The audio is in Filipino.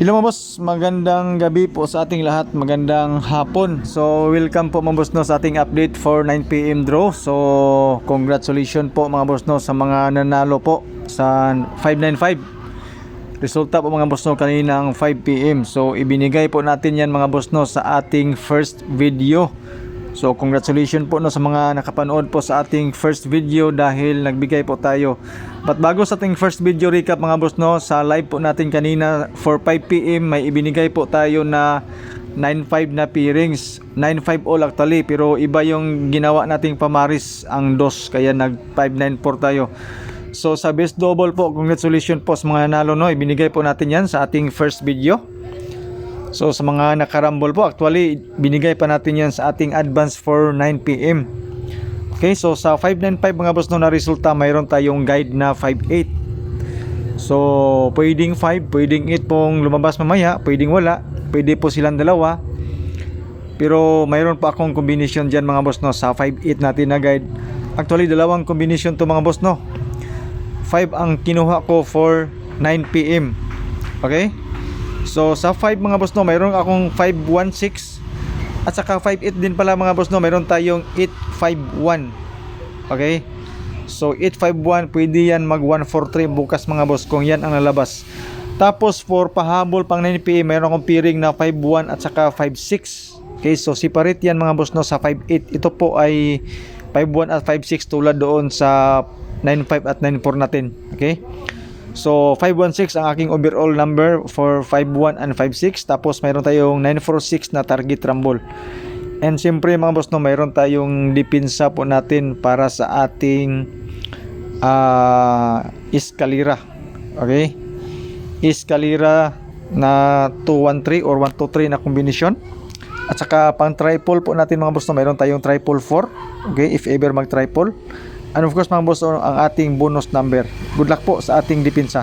Hello mga boss, magandang gabi po sa ating lahat, magandang hapon. So welcome po mga boss no sa ating update for 9 PM draw. So congratulations po mga boss no sa mga nanalo po sa 595. Resulta po mga boss no kaninang 5 PM. So ibinigay po natin yan mga boss no sa ating first video. So congratulations po no sa mga nakapanood po sa ating first video dahil nagbigay po tayo. But bago sa ating first video recap mga boss no, sa live po natin kanina for 5 PM may ibinigay po tayo na 95 na pairings. 95 all actually, pero iba yung ginawa nating pamaris ang dos kaya nag 594 tayo. So sa best double po, congratulations po sa mga nanalo no, ibinigay po natin yan sa ating first video. So sa mga nakarambol po, actually binigay pa natin yan sa ating advance for 9 PM. Okay, so sa 595 mga boss no na resulta, mayroon tayong guide na 58. So pwedeng 5, pwedeng 8 pong lumabas mamaya, pwedeng wala, pwede po silang dalawa. Pero mayroon pa akong combination dyan mga boss no sa 58 natin na guide. Actually dalawang combination to mga boss no. 5 ang kinuha ko for 9 PM. Okay? So sa 5 mga boss no, mayroon akong 516 at saka 58 din pala mga boss no, mayroon tayong 851. Okay? So 851 pwede yan mag 143 bukas mga boss kung yan ang lalabas. Tapos for pahabol pang 9 PM, mayroon akong pairing na 51 at saka 56. Okay, so separate yan mga boss no sa 58. Ito po ay 51 at 56 tulad doon sa 95 at 94 natin. Okay? So 516 ang aking overall number for 51 and 56. Tapos mayroon tayong 946 na target rumble. And siyempre mga boss no, mayroon tayong depensa po natin para sa ating Escalera. Okay? Escalera na 213 or 123 na kombinasyon. At saka pang triple po natin mga boss no, mayroon tayong triple 4. Okay, if ever mag triple. And of course mga boss, ang ating bonus number. Good luck po sa ating depensa.